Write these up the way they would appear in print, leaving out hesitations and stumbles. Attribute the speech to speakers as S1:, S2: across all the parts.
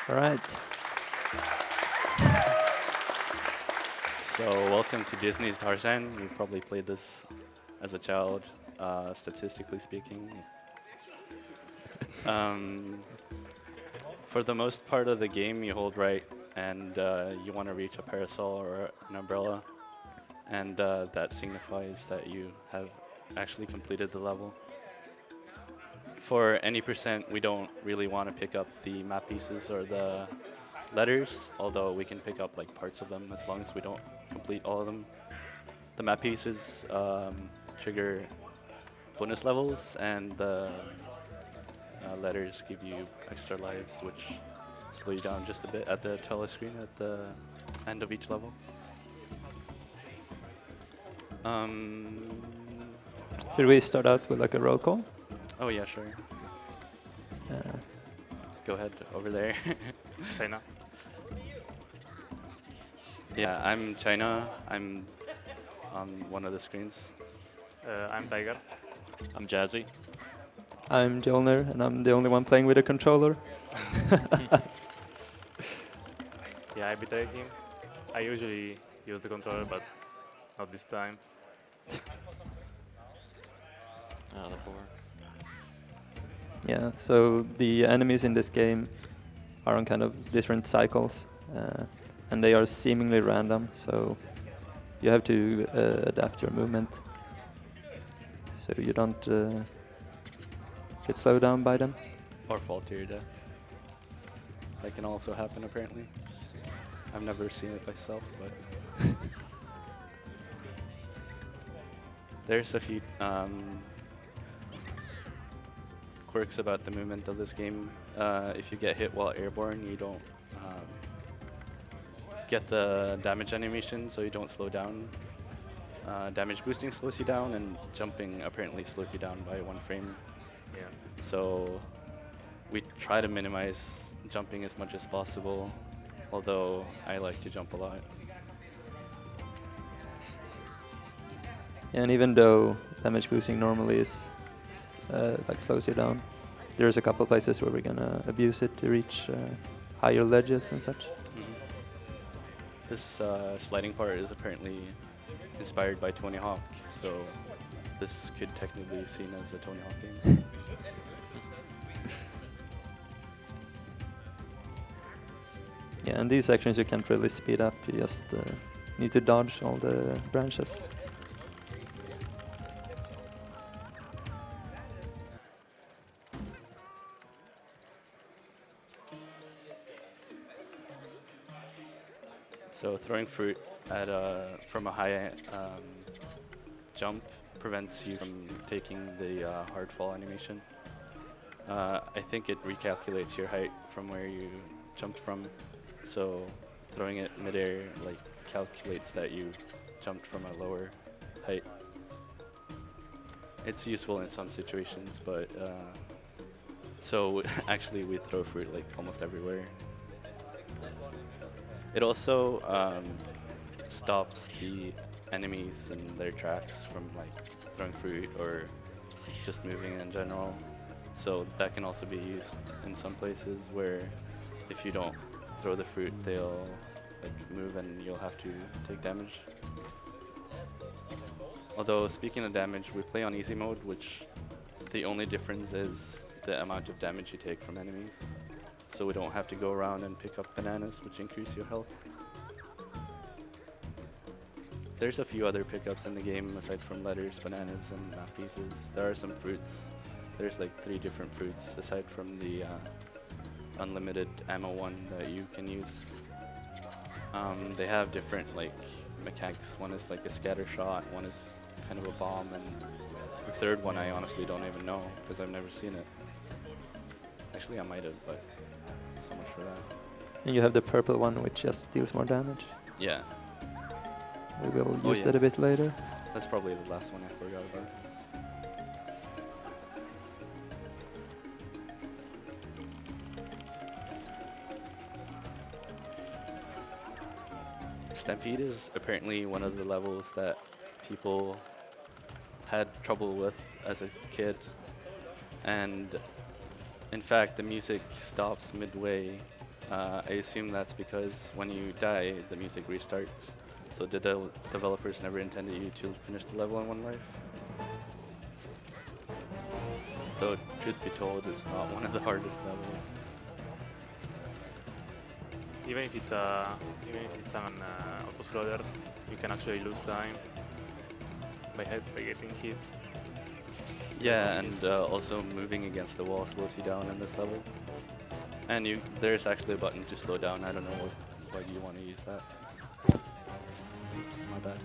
S1: All right.
S2: So, welcome to Disney's Tarzan. You probably played this as a child, statistically speaking. Um, for the most part of the game, you hold right and you want to reach a parasol or an umbrella, and that signifies that you have actually completed the level. For any percent, we don't really want to pick up the map pieces or the letters, although we can pick up like parts of them as long as we don't complete all of them. The map pieces trigger bonus levels, and the letters give you extra lives, which slow you down just a bit at the telescreen at the end of each level. Um,
S1: Should we start out with like a roll call?
S2: oh yeah, sure.
S1: Uh,
S2: Go ahead over there.
S3: China.
S2: Yeah, I'm China. I'm on one of the screens.
S3: I'm Tiger.
S4: I'm Jazzy.
S1: I'm Joelnir, and I'm the only one playing with a controller.
S3: Yeah, I betrayed him. I usually use the controller, but not this time.
S4: Ah, the boar.
S1: Yeah, so the enemies in this game are on kind of different cycles, and they are seemingly random, so you have to adapt your movement so you don't get slowed down by them.
S2: Or fall to your death. That can also happen, apparently. I've never seen it myself, but there's a few quirks about the movement of this game. If you get hit while airborne, you don't get the damage animation, so you don't slow down. Damage boosting slows you down, and jumping apparently slows you down by 1 frame.
S3: Yeah.
S2: So we try to minimize jumping as much as possible, although I like to jump a lot.
S1: And even though damage boosting normally is like slows you down, there's a couple places where we're gonna abuse it to reach higher ledges and such.
S2: Mhm. This sliding part is apparently inspired by Tony Hawk, so this could technically be seen as a Tony Hawk game.
S1: Yeah, and these sections you can't really speed up, you just need to dodge all the branches.
S2: So throwing fruit at from a high jump prevents you from taking the hard fall animation. I think it recalculates your height from where you jumped from, so throwing it midair like calculates that you jumped from a lower height. It's useful in some situations, but so actually we throw fruit like almost everywhere. It also stops the enemies in their tracks from like throwing fruit or just moving in general. So that can also be used in some places where if you don't throw the fruit, they'll like move and you'll have to take damage. Although speaking of damage, we play on easy mode, which the only difference is the amount of damage you take from enemies. So we don't have to go around and pick up bananas, which increase your health. There's a few other pickups in the game aside from letters, bananas, and map pieces. There are some fruits. There's like 3 different fruits aside from the unlimited ammo one that you can use. They have different like mechanics. One is like a scatter shot, one is kind of a bomb, and the third one I honestly don't even know because I've never seen it. Actually, I might have, but so much for that.
S1: And you have the purple one, which just deals more damage.
S2: Yeah,
S1: We will
S2: Oh,
S1: use
S2: yeah.
S1: that a bit later.
S2: that's probably the last one I forgot about. Stampede is apparently one of the levels that people had trouble with as a kid, and in fact the music stops midway I assume that's because when you die, the music restarts. So did the developers never intended you to finish the level in one life? Though, truth be told, it's not one of the hardest levels.
S3: Even if it's an autoscroller, you can actually lose time by getting hit.
S2: Yeah, and also moving against the wall slows you down in this level. And there's actually a button to slow down. I don't know why you want to use that. Oops, my bad.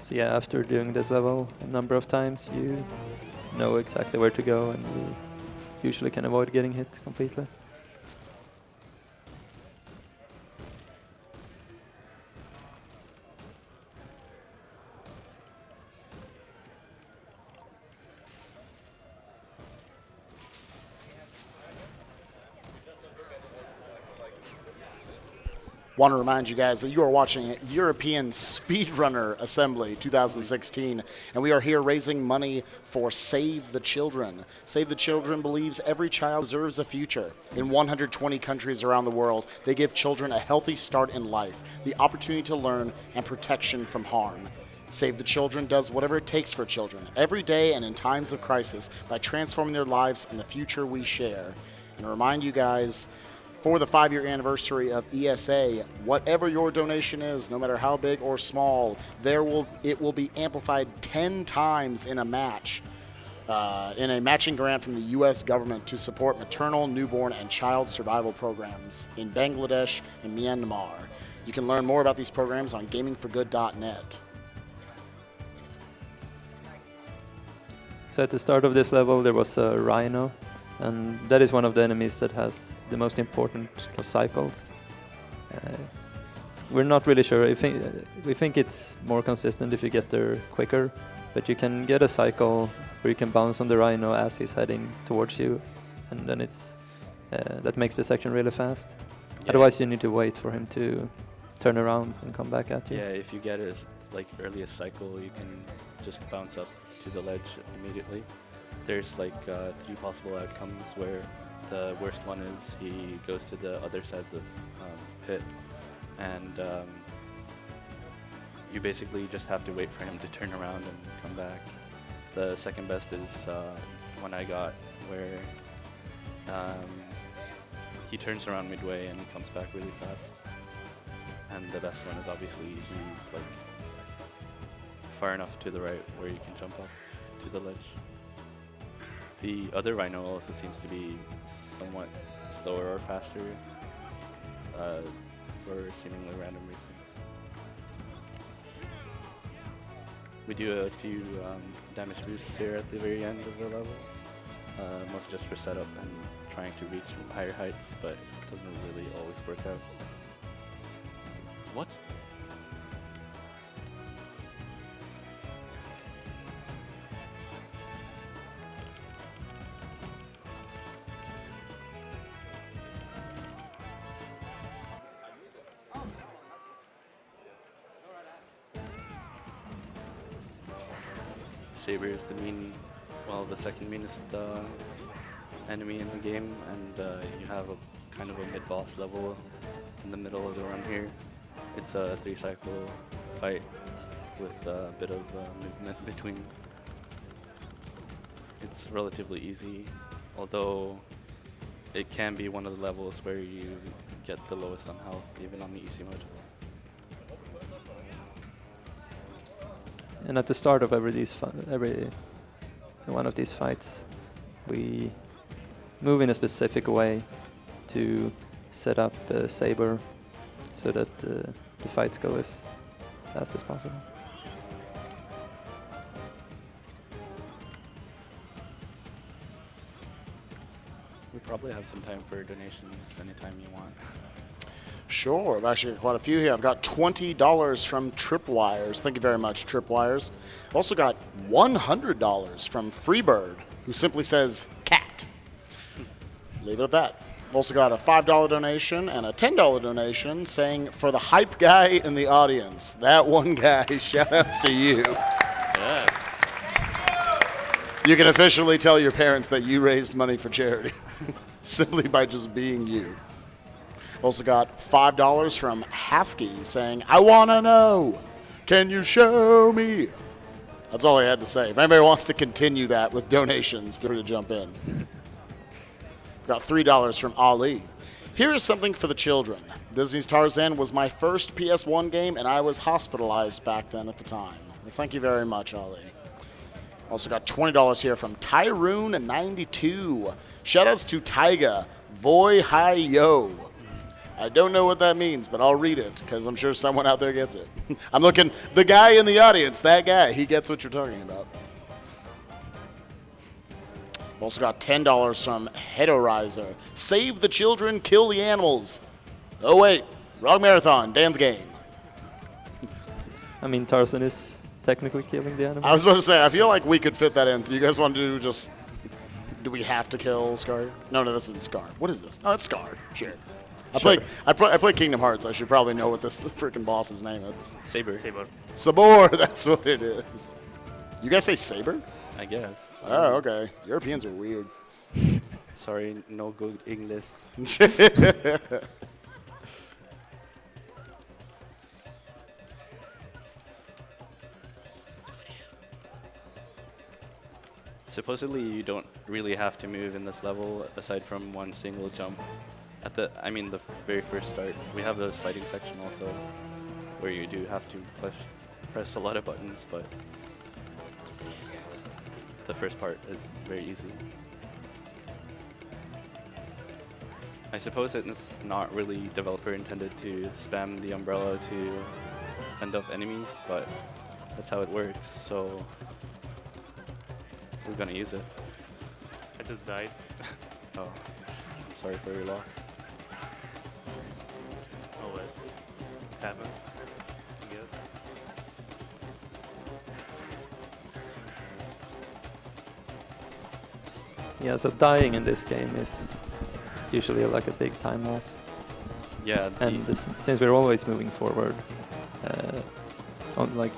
S1: So yeah, after doing this level a number of times, you know exactly where to go, and you usually can avoid getting hit completely.
S5: Want to remind you guys that you are watching European Speedrunner Assembly 2016, and we are here raising money for Save the Children. Save the Children believes every child deserves a future. In 120 countries around the world, they give children a healthy start in life, the opportunity to learn, and protection from harm. Save the Children does whatever it takes for children, every day and in times of crisis, by transforming their lives and the future we share. And remind you guys, for the 5-year anniversary of ESA, whatever your donation is, no matter how big or small, it will be amplified 10 times in a match, in a matching grant from the U.S. government to support maternal, newborn, and child survival programs in Bangladesh and Myanmar. You can learn more about these programs on gamingforgood.net.
S1: So at the start of this level, there was a rhino, and that is one of the enemies that has the most important cycles. We're not really sure. We think it's more consistent if you get there quicker, but you can get a cycle where you can bounce on the rhino as he's heading towards you, and then that makes the section really fast.
S2: Yeah.
S1: Otherwise, you need to wait for him to turn around and come back at you.
S2: Yeah, if you get his earliest cycle, you can just bounce up to the ledge immediately. There's 3 possible outcomes where the worst one is he goes to the other side of the pit, and you basically just have to wait for him to turn around and come back. The second best is one I got where he turns around midway and he comes back really fast. And the best one is obviously he's far enough to the right where you can jump up to the ledge. The other rhino also seems to be somewhat slower or faster for seemingly random reasons. We do a few damage boosts here at the very end of the level, mostly just for setup and trying to reach higher heights, but it doesn't really always work out.
S4: What?
S2: Saber is the second meanest enemy in the game, and you have a kind of a mid-boss level in the middle of the run here. It's a 3-cycle fight with a bit of movement between. It's relatively easy, although it can be one of the levels where you get the lowest on health, even on the easy mode.
S1: And at the start of every one of these fights, we move in a specific way to set up Saber so that the fights go as fast as possible.
S2: We probably have some time for donations anytime you want.
S5: Sure, I've actually got quite a few here. I've got $20 from Tripwires. Thank you very much, Tripwires. I've also got $100 from Freebird, who simply says cat. Leave it at that. Also got a $5 donation and a $10 donation saying, for the hype guy in the audience, that one guy, shout outs to you.
S4: Yeah.
S5: You can officially tell your parents that you raised money for charity simply by just being you. Also got $5 from Hafke saying, I want to know. Can you show me? That's all I had to say. If anybody wants to continue that with donations, feel free to jump in. Got $3 from Ali. Here is something for the children. Disney's Tarzan was my first PS1 game, and I was hospitalized back then at the time. Well, thank you very much, Ali. Also got $20 here from Tyroon92. Shoutouts to Taiga. Voi Hi Yo. I don't know what that means, but I'll read it because I'm sure someone out there gets it. I'm looking, the guy in the audience, that guy, he gets what you're talking about. Also got $10 from Hedorizer. Save the children, kill the animals. Oh wait, wrong marathon, Dan's game.
S1: I mean, Tarzan is technically killing the animal.
S5: I was about to say, I feel like we could fit that in. So you guys want to do just, do we have to kill Scar? No, this isn't Scar. What is this? Oh, it's Scar. Shit. I play Kingdom Hearts. I should probably know what this freaking boss's name is.
S2: Saber.
S3: Saber.
S5: Sabor, that's what it is. You guys say Saber?
S2: I guess.
S5: Oh, okay. Europeans are weird.
S2: Sorry, no good English. Supposedly, you don't really have to move in this level aside from one single jump. The very first start. We have a sliding section also, where you do have to press a lot of buttons, but the first part is very easy. I suppose it's not really developer intended to spam the umbrella to fend off enemies, but that's how it works, so we're gonna use it.
S3: I just died.
S2: Oh, I'm sorry for your loss.
S3: Oh well. It happens. I guess.
S1: Yeah, so dying in this game is usually like a big time loss.
S2: Yeah,
S1: And since we're always moving forward,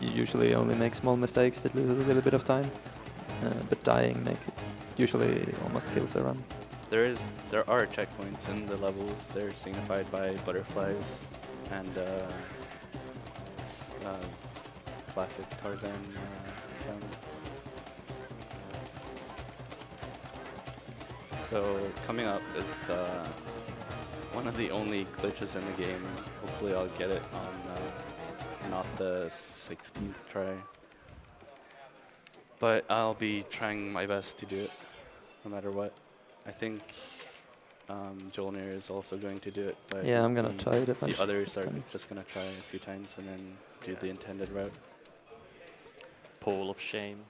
S1: you usually only make small mistakes that lose a little bit of time. But dying usually almost kills a run.
S2: there are checkpoints in the levels. They're signified by butterflies and classic Tarzan sound. So coming up is one of the only glitches in the game. Hopefully I'll get it on not the 16th try. But I'll be trying my best to do it, no matter what. I think Joelnir is also going to do it. But
S1: Yeah, I'm gonna try it a bunch
S2: the others are
S1: times.
S2: just going to try a few times and then do the intended route.
S4: Pole of shame.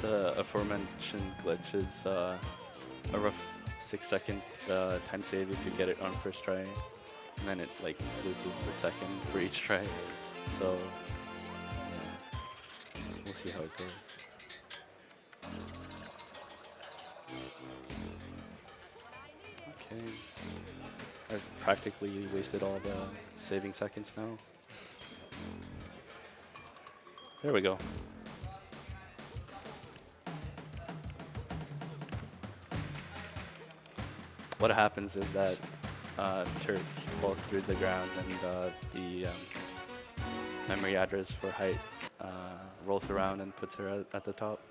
S2: The aforementioned glitch is a rough 6-second time save if you get it on first try, and then it loses a second for each try. So we'll see how it goes. Okay, I've practically wasted all the saving seconds now. There we go. What happens is that Turk falls through the ground and the memory address for height rolls around and puts her at the top.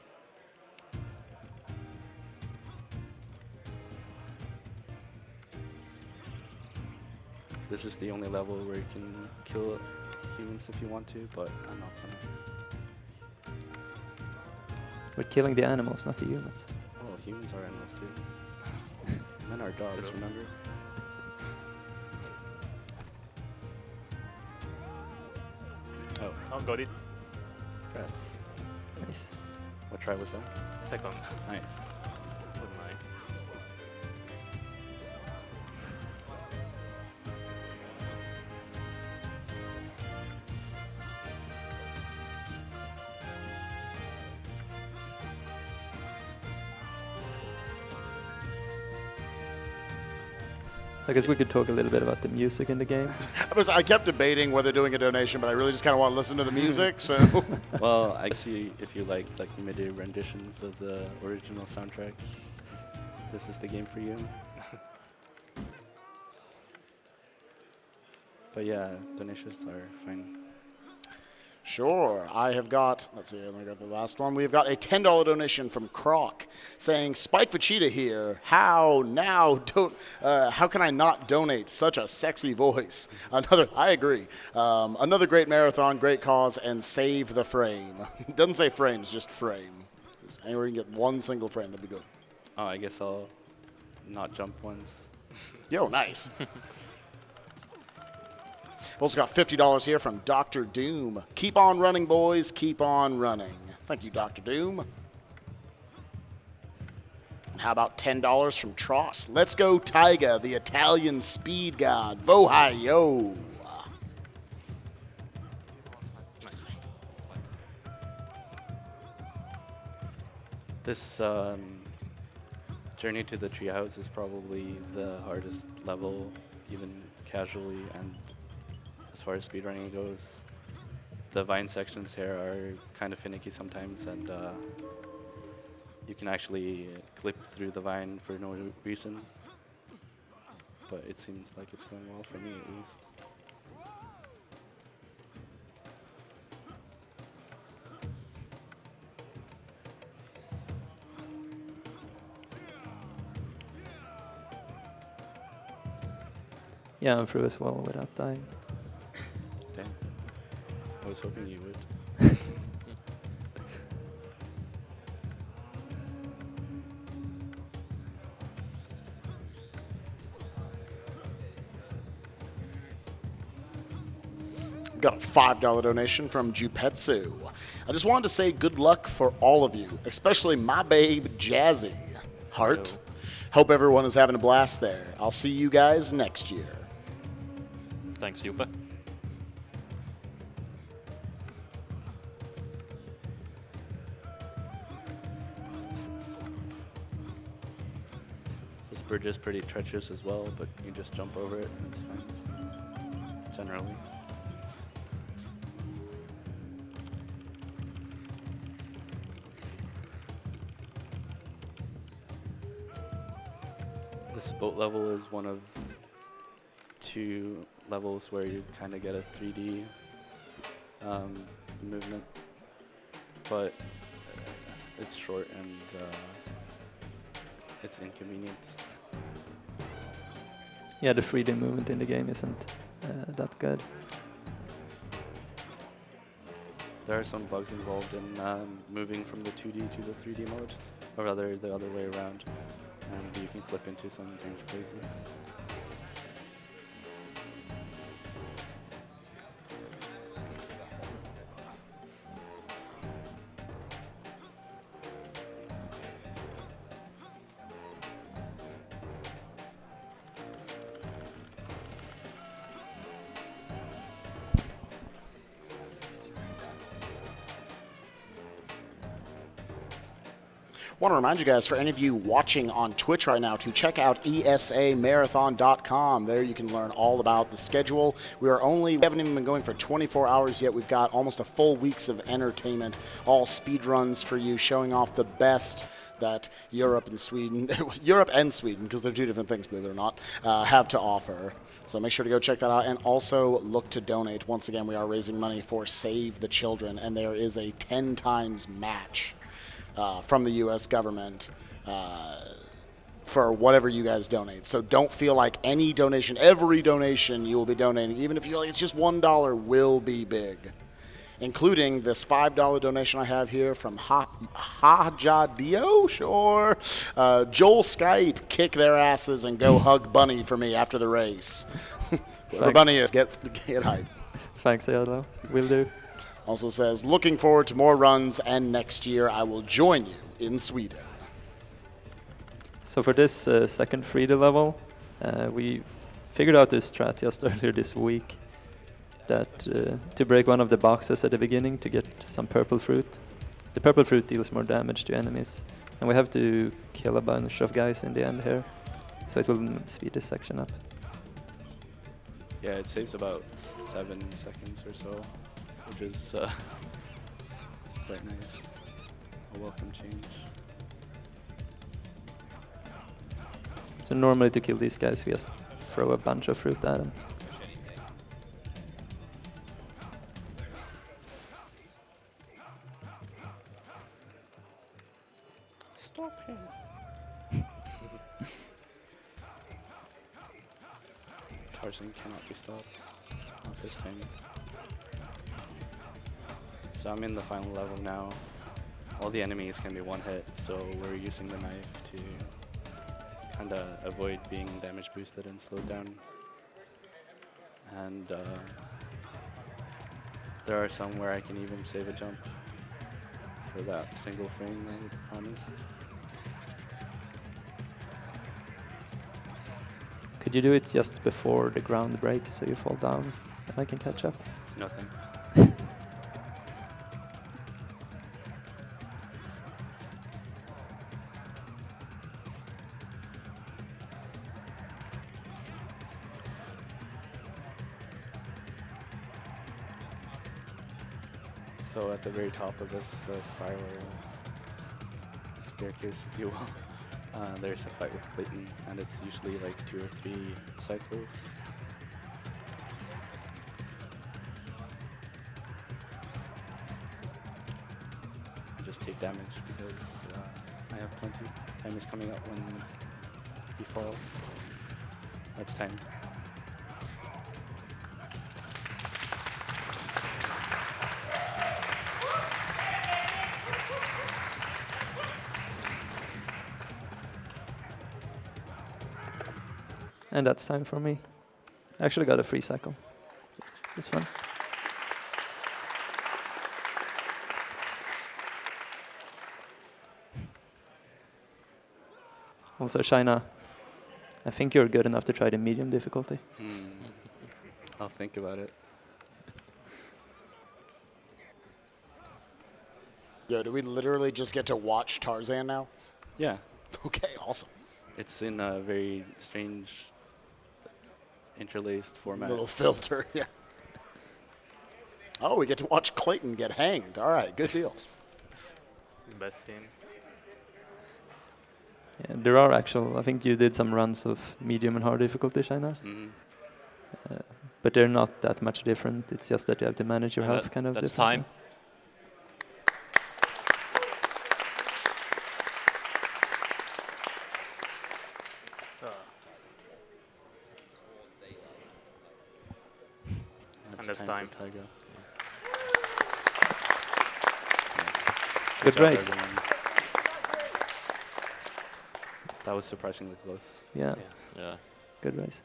S2: This is the only level where you can kill humans if you want to, but I'm not gonna.
S1: We're killing the animals, not the humans.
S2: Oh, humans are animals too. Men are dogs, remember?
S3: Oh, got it.
S2: Congrats.
S1: Nice.
S2: What try was that?
S3: Second.
S2: Nice.
S3: Was nice.
S1: I guess we could talk a little bit about the music in the game.
S5: I kept debating whether doing a donation, but I really just kind of want to listen to the music. So
S2: Well, I see if you like MIDI renditions of the original soundtrack. This is the game for you. But yeah, donations are fine.
S5: sure, I have got. Let's see. Let me go to the last one. We've got a $10 donation from Croc saying, "Spike Vegeta here. How now? How can I not donate? Such a sexy voice." I agree. Another great marathon, great cause, and save the frame. Doesn't say frames, just frame. Just anywhere you can get one single frame, that'd be good.
S2: Oh, I guess I'll not jump once.
S5: Yo, nice. Also got $50 here from Dr. Doom. Keep on running, boys. Keep on running. Thank you, Dr. Doom. And how about $10 from Tross? Let's go, Tyga, the Italian speed god. Vohayo.
S2: This journey to the treehouse is probably the hardest level, even casually, and as far as speedrunning goes. The vine sections here are kind of finicky sometimes, and you can actually clip through the vine for no reason. But it seems like it's going well for me, at least.
S1: Yeah, I'm through as well without dying.
S2: Damn. I was hoping you would.
S5: Got a $5 donation from Jupetsu. I just wanted to say good luck for all of you, especially my babe, Jazzy. Heart.
S4: Hello.
S5: Hope everyone is having a blast there. I'll see you guys next year.
S4: Thanks, Juppe.
S2: This bridge is pretty treacherous as well, but you just jump over it and it's fine. Generally. This boat level is one of two levels where you kind of get a 3D movement, but it's short and it's inconvenient.
S1: Yeah, the 3D movement in the game isn't that good.
S2: There are some bugs involved in moving from the 2D to the 3D mode, or rather the other way around, and you can clip into some dangerous places.
S5: Want to remind you guys, for any of you watching on Twitch right now, to check out esamarathon.com. There you can learn all about the schedule. We haven't even been going for 24 hours yet. We've got almost a full week's of entertainment, all speed runs for you, showing off the best that Europe and Sweden, because they're two different things, believe it or not, have to offer. So make sure to go check that out, and also look to donate. Once again, we are raising money for Save the Children, and there is a 10 times match from the U.S. government for whatever you guys donate. So don't feel like any donation, every donation you will be donating, even if you feel like it's just $1, will be big. Including this $5 donation I have here from Hajadio, sure. Joel Skype, kick their asses and go hug Bunny for me after the race. Whoever Bunny is, get hype.
S1: Thanks, Yellow. Will do.
S5: Also says, looking forward to more runs, and next year I will join you in Sweden.
S1: So for this second Frida level, we figured out this strat just earlier this week, that to break one of the boxes at the beginning to get some purple fruit. The purple fruit deals more damage to enemies, and we have to kill a bunch of guys in the end here, so it will speed this section up.
S2: Yeah, it saves about 7 seconds or so, which is quite nice. A welcome change.
S1: So normally to kill these guys, we just throw a bunch of fruit at them.
S2: Stop him. Tarzan cannot be stopped. Not this time. So I'm in the final level now. All the enemies can be one hit, so we're using the knife to kind of avoid being damage boosted and slowed down. And there are some where I can even save a jump for that single frame I promised.
S1: Could you do it just before the ground breaks so you fall down and I can catch up?
S2: No thanks. So at the very top of this spiral staircase, if you will, there's a fight with Clayton, and it's usually like 2 or 3 cycles. I just take damage because I have plenty. Time is coming up when he falls. That's time.
S1: And that's time for me. I actually got a free cycle. It's fun. Also, Shaina, I think you're good enough to try the medium difficulty.
S2: I'll think about it.
S5: Yo, do we literally just get to watch Tarzan now?
S2: Yeah,
S5: Okay, awesome.
S2: it's in a very strange interlaced format.
S5: Little filter, yeah. Oh, we get to watch Clayton get hanged. All right, good deal.
S3: The best scene.
S1: Yeah, there are actual, I think you did some runs of medium and hard difficulty, Shaina.
S2: Mhm.
S1: But they're not that much different. It's just that you have to manage your
S4: And
S1: health kind of
S4: that's
S1: differently.
S4: time.
S3: And that's time.
S2: for Tyga.
S1: Good
S2: job,
S1: race.
S2: everyone. That was surprisingly close.
S1: Yeah,
S4: Yeah.
S1: good race.